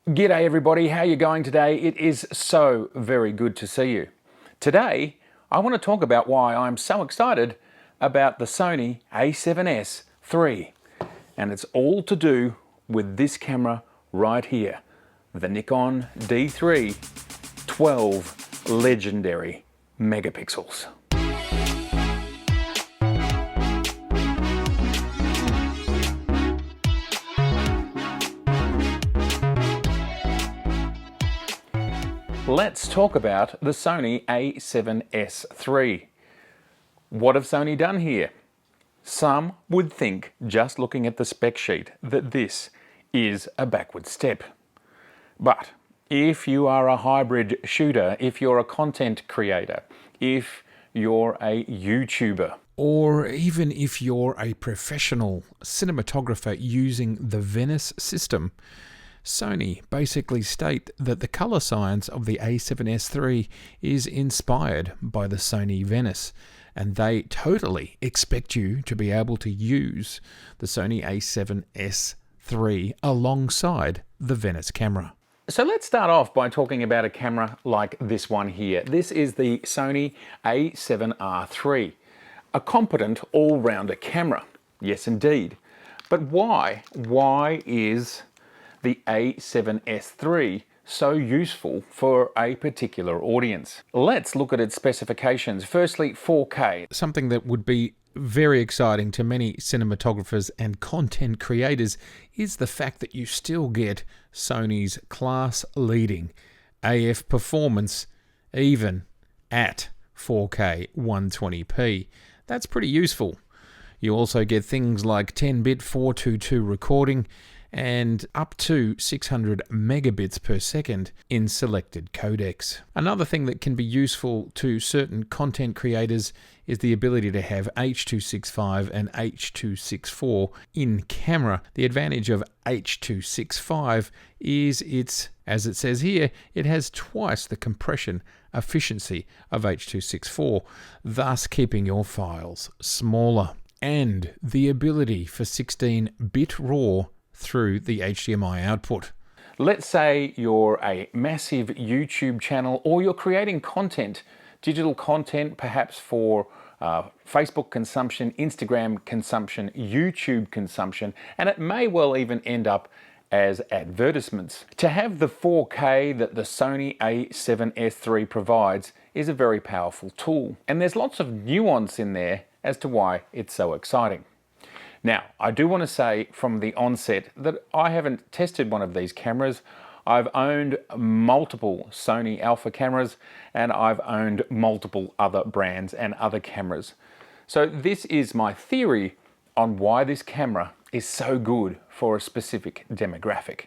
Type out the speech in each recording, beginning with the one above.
G'day everybody, how are you going today? It is so very good to see you. Today, I want to talk about why I'm so excited about the Sony A7S III. And it's all to do with this camera right here, the Nikon D3 12 legendary megapixels. Let's talk about the Sony A7S III. What have Sony done here? Some would think, just looking at the spec sheet, that this is a backward step. But if you are a hybrid shooter, if you're a content creator, if you're a YouTuber, or even if you're a professional cinematographer using the Venice system, Sony basically state that the color science of the A7S III is inspired by the Sony Venice, and they totally expect you to be able to use the Sony A7S III alongside the Venice camera. So let's start off by talking about a camera like this one here. This is the Sony A7R III, a competent all-rounder camera. Yes, indeed. But why? Why is the A7S III so useful for a particular audience? Let's look at its specifications. Firstly, 4K. Something that would be very exciting to many cinematographers and content creators is the fact that you still get Sony's class-leading AF performance even at 4K 120p. That's pretty useful. You also get things like 10-bit 422 recording and up to 600 megabits per second in selected codecs. Another thing that can be useful to certain content creators is the ability to have H.265 and H.264 in camera. The advantage of H.265 is as it says here, it has twice the compression efficiency of H.264, thus keeping your files smaller. And the ability for 16-bit RAW through the HDMI output. Let's say you're a massive YouTube channel or you're creating content, digital content, perhaps for Facebook consumption, Instagram consumption, YouTube consumption, and it may well even end up as advertisements. To have the 4K that the Sony A7S III provides is a very powerful tool, and there's lots of nuance in there as to why it's so exciting. Now, I do want to say from the onset that I haven't tested one of these cameras. I've owned multiple Sony Alpha cameras and I've owned multiple other brands and other cameras. So this is my theory on why this camera is so good for a specific demographic.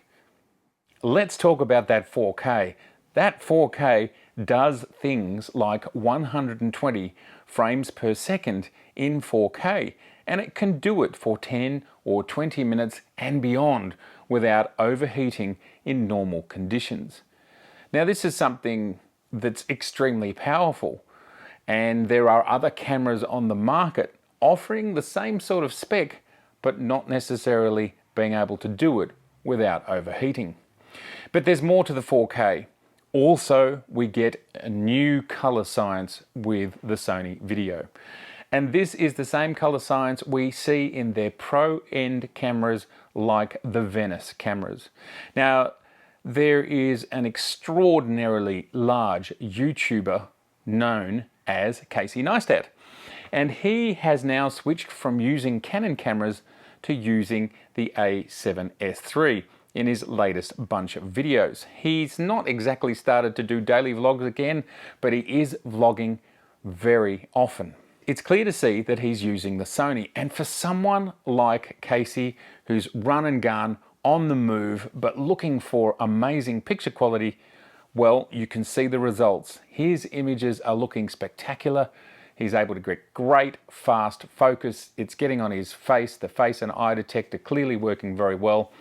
Let's talk about that 4K. That 4K does things like 120 frames per second in 4K, and it can do it for 10 or 20 minutes and beyond without overheating in normal conditions. Now, this is something that's extremely powerful, and there are other cameras on the market offering the same sort of spec, but not necessarily being able to do it without overheating. But there's more to the 4K. Also, we get a new color science with the Sony Video. And this is the same color science we see in their pro-end cameras like the Venice cameras. Now, there is an extraordinarily large YouTuber known as Casey Neistat, and he has now switched from using Canon cameras to using the A7S III in his latest bunch of videos. He's not exactly started to do daily vlogs again, but he is vlogging very often. It's clear to see that he's using the Sony, and for someone like Casey, who's run and gun, on the move, but looking for amazing picture quality, well, you can see the results. His images are looking spectacular. He's able to get great, fast focus. It's getting on his face, the face and eye detector clearly working very well.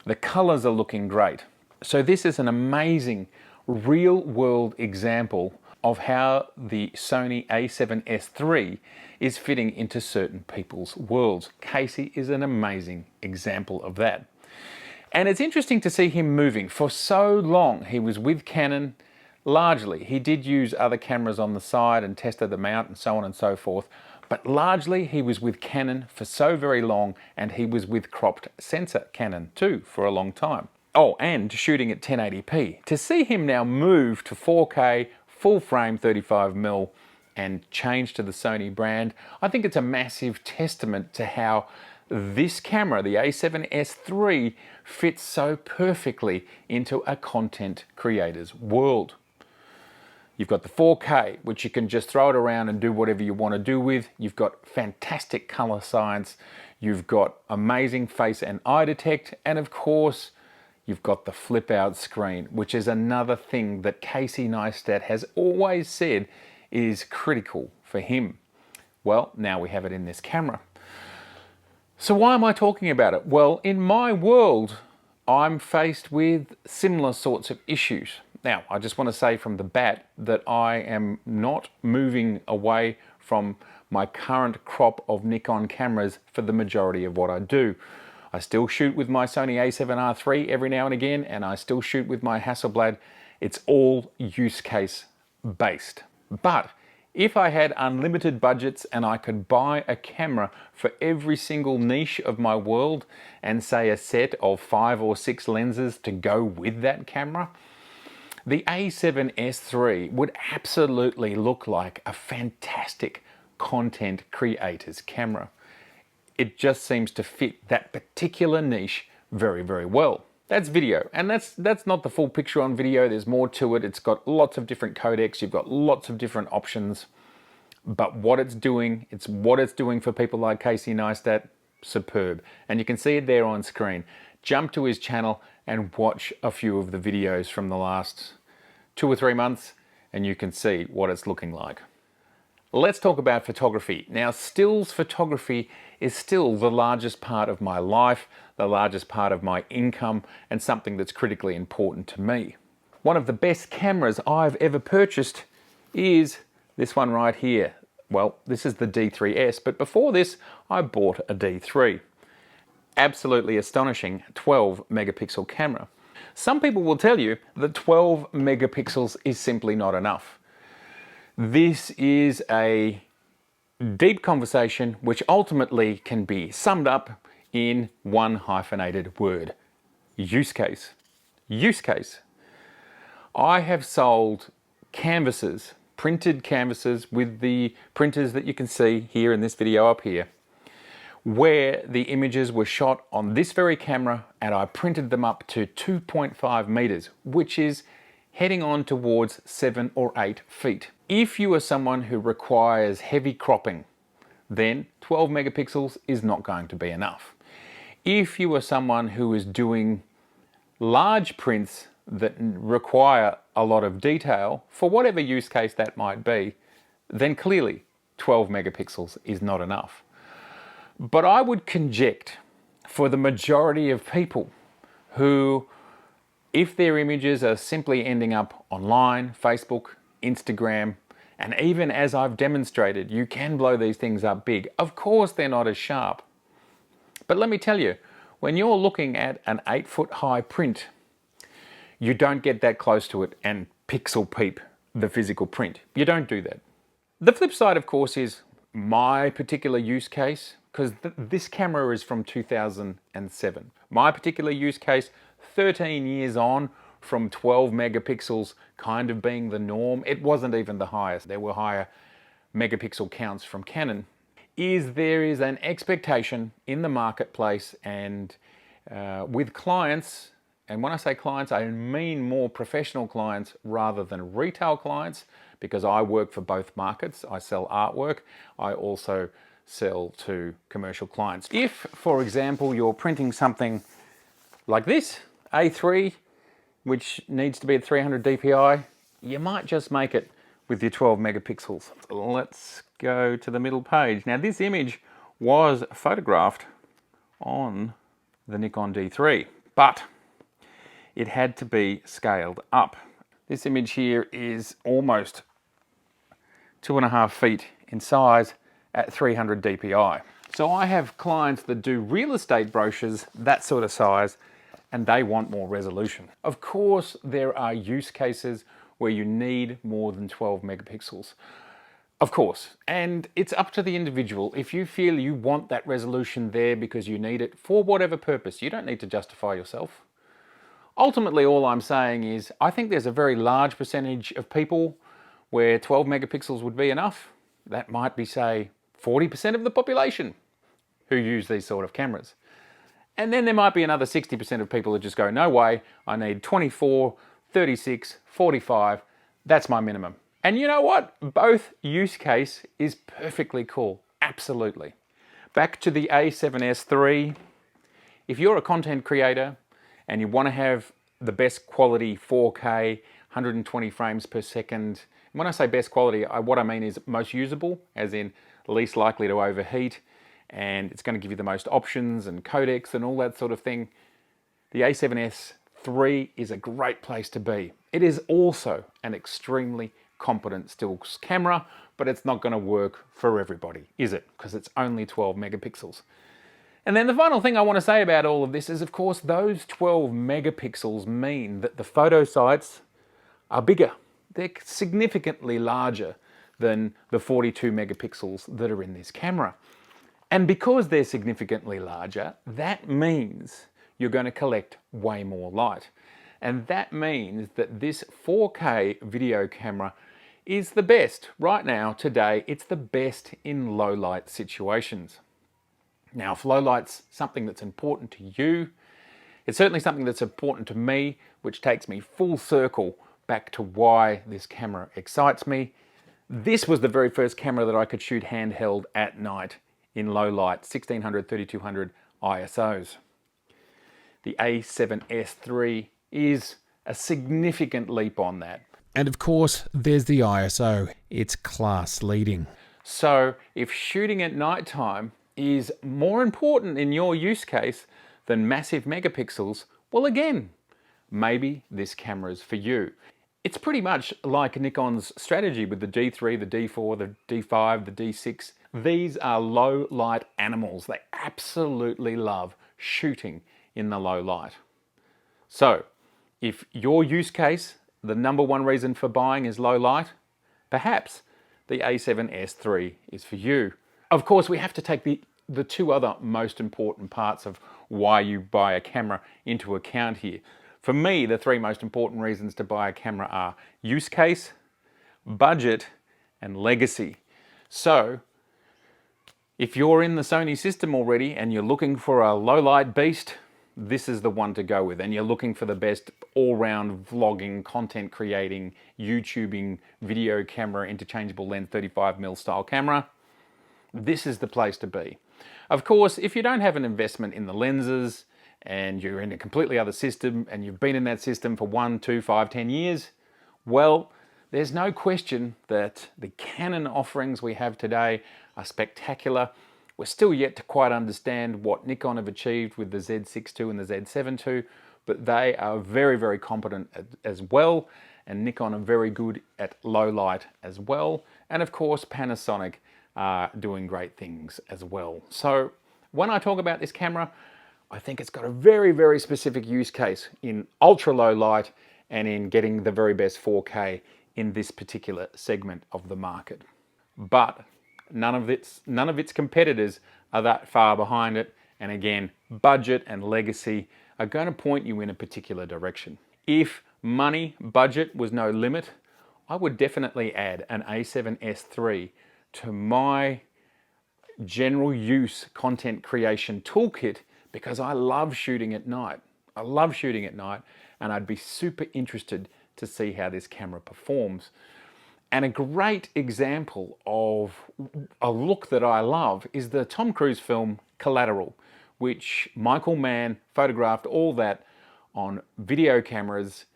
The colors are looking great. So this is an amazing real-world example of how the Sony A7S III is fitting into certain people's worlds. Casey is an amazing example of that. And it's interesting to see him moving. For so long, he was with Canon, largely. He did use other cameras on the side and tested them out and so on and so forth. But largely, he was with Canon for so very long, and he was with cropped sensor Canon too for a long time. Oh, and shooting at 1080p. To see him now move to 4K, full frame 35mm, and change to the Sony brand, I think it's a massive testament to how this camera, the A7S III, fits so perfectly into a content creator's world. You've got the 4K, which you can just throw it around and do whatever you want to do with. You've got fantastic color science. You've got amazing face and eye detect. And of course, you've got the flip out screen, which is another thing that Casey Neistat has always said is critical for him. Well, now we have it in this camera. So why am I talking about it? Well, in my world, I'm faced with similar sorts of issues. Now, I just want to say from the bat that I am not moving away from my current crop of Nikon cameras for the majority of what I do. I still shoot with my Sony A7R III every now and again, and I still shoot with my Hasselblad. It's all use case based. But if I had unlimited budgets and I could buy a camera for every single niche of my world and say a set of 5 or 6 lenses to go with that camera, the A7S III would absolutely look like a fantastic content creator's camera. It just seems to fit that particular niche very, very well. That's video, and that's not the full picture on video. There's more to it. It's got lots of different codecs. You've got lots of different options. But what it's doing for people like Casey Neistat, superb. And you can see it there on screen. Jump to his channel and watch a few of the videos from the last 2 or 3 months, and you can see what it's looking like. Let's talk about photography. Now, stills photography is still the largest part of my life, the largest part of my income, and something that's critically important to me. One of the best cameras I've ever purchased is this one right here. Well, this is the D3S, but before this, I bought a D3. Absolutely astonishing 12 megapixel camera. Some people will tell you that 12 megapixels is simply not enough. This is a deep conversation which ultimately can be summed up in one hyphenated word: use case. Use case. I have sold canvases, printed canvases with the printers that you can see here in this video up here, where the images were shot on this very camera, and I printed them up to 2.5 meters, which is heading on towards 7 or 8 feet. If you are someone who requires heavy cropping, then 12 megapixels is not going to be enough. If you are someone who is doing large prints that require a lot of detail, for whatever use case that might be, then clearly 12 megapixels is not enough. But I would conject for the majority of people who, if their images are simply ending up online, Facebook, Instagram, and even as I've demonstrated, you can blow these things up big. Of course, they're not as sharp. But let me tell you, when you're looking at an 8-foot high print, you don't get that close to it and pixel peep the physical print. You don't do that. The flip side, of course, is my particular use case, because this camera is from 2007. My particular use case, 13 years on from 12 megapixels kind of being the norm. It wasn't even the highest. There were higher megapixel counts from Canon. There is an expectation in the marketplace and with clients, and when I say clients, I mean more professional clients rather than retail clients, because I work for both markets. I sell artwork. I also sell to commercial clients. If, for example, you're printing something like this, A3, which needs to be at 300 DPI, you might just make it with your 12 megapixels. Let's go to the middle page. Now, this image was photographed on the Nikon D3, but it had to be scaled up. This image here is almost 2.5 feet in size at 300 DPI. So I have clients that do real estate brochures, that sort of size, and they want more resolution. Of course, there are use cases where you need more than 12 megapixels. Of course, and it's up to the individual. If you feel you want that resolution there because you need it for whatever purpose, you don't need to justify yourself. Ultimately, all I'm saying is I think there's a very large percentage of people where 12 megapixels would be enough. That might be, say, 40% of the population who use these sort of cameras. And then there might be another 60% of people that just go, no way, I need 24, 36, 45, that's my minimum. And you know what? Both use case is perfectly cool, absolutely. Back to the A7S III. If you're a content creator and you want to have the best quality 4K, 120 frames per second, and when I say best quality, what I mean is most usable, as in least likely to overheat, and it's going to give you the most options and codecs and all that sort of thing, the A7S III is a great place to be. It is also an extremely competent stills camera, but it's not going to work for everybody, is it? Because it's only 12 megapixels. And then the final thing I want to say about all of this is, of course, those 12 megapixels mean that the photo sites are bigger. They're significantly larger than the 42 megapixels that are in this camera. And because they're significantly larger, that means you're going to collect way more light. And that means that this 4K video camera is the best. Right now, today, it's the best in low light situations. Now, if low light's something that's important to you, it's certainly something that's important to me, which takes me full circle back to why this camera excites me. This was the very first camera that I could shoot handheld at night in low light, 1600, 3200 ISOs. The A7S III is a significant leap on that. And of course, there's the ISO. It's class leading. So if shooting at nighttime is more important in your use case than massive megapixels, well, again, maybe this camera is for you. It's pretty much like Nikon's strategy with the D3, the D4, the D5, the D6. These are low light animals. They absolutely love shooting in the low light. So if your use case, the number one reason for buying is low light, perhaps the A7S III is for you. Of course, we have to take the two other most important parts of why you buy a camera into account here. For me, the three most important reasons to buy a camera are use case, budget, and legacy. So if you're in the Sony system already and you're looking for a low light beast, this is the one to go with. And you're looking for the best all-round vlogging, content creating, YouTubing, video camera, interchangeable lens 35mm style camera, this is the place to be. Of course, if you don't have an investment in the lenses and you're in a completely other system and you've been in that system for 1, 2, 5, 10 years, well, there's no question that the Canon offerings we have today are spectacular. We're still yet to quite understand what Nikon have achieved with the Z6 II and the Z7 II, but they are very, very competent as well, and Nikon are very good at low light as well. And of course, Panasonic are doing great things as well. So when I talk about this camera, I think it's got a very, very specific use case in ultra low light and in getting the very best 4K in this particular segment of the market. But none of its competitors are that far behind it. And again, budget and legacy are going to point you in a particular direction. If money, budget was no limit, I would definitely add an A7S III to my general use content creation toolkit because I love shooting at night. I love shooting at night, and I'd be super interested to see how this camera performs. And a great example of a look that I love is the Tom Cruise film Collateral, which Michael Mann photographed all that on video cameras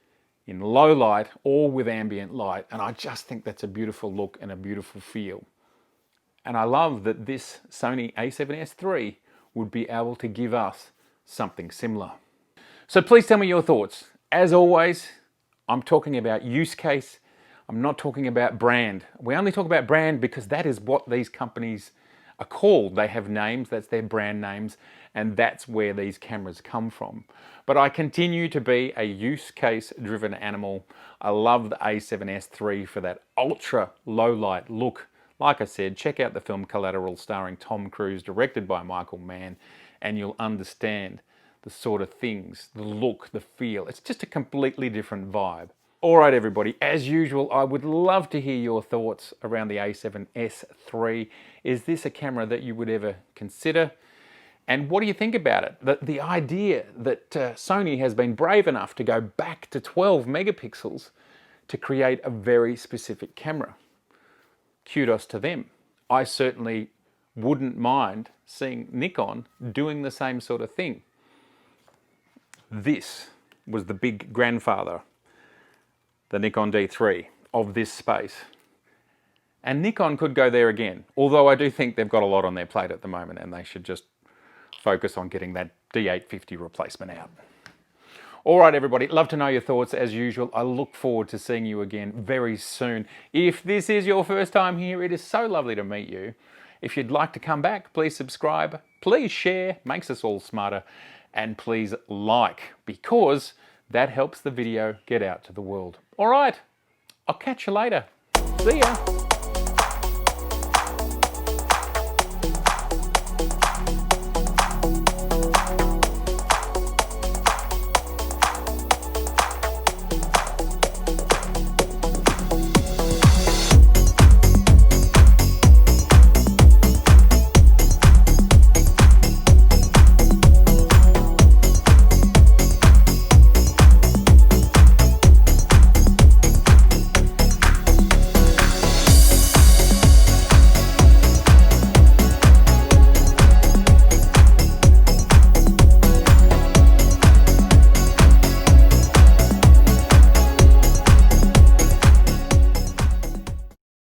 in low light, all with ambient light. And I just think that's a beautiful look and a beautiful feel. And I love that this Sony A7S III would be able to give us something similar. So please tell me your thoughts. As always, I'm talking about use case. I'm not talking about brand. We only talk about brand because that is what these companies are called. They have names, that's their brand names. and that's where these cameras come from. But I continue to be a use case driven animal. I love the A7S III for that ultra low light look. Like I said, check out the film Collateral starring Tom Cruise, directed by Michael Mann, and you'll understand the sort of things, the look, the feel. It's just a completely different vibe. All right, everybody, as usual, I would love to hear your thoughts around the A7S III. Is this a camera that you would ever consider? And what do you think about it? The idea that Sony has been brave enough to go back to 12 megapixels to create a very specific camera. Kudos to them. I certainly wouldn't mind seeing Nikon doing the same sort of thing. This was the big grandfather, the Nikon D3 of this space. And Nikon could go there again, although I do think they've got a lot on their plate at the moment and they should just focus on getting that D850 replacement out. All right, everybody, love to know your thoughts as usual. I look forward to seeing you again very soon. If this is your first time here, it is so lovely to meet you. If you'd like to come back, please subscribe, please share, makes us all smarter, and please like, because that helps the video get out to the world. All right, I'll catch you later. See ya.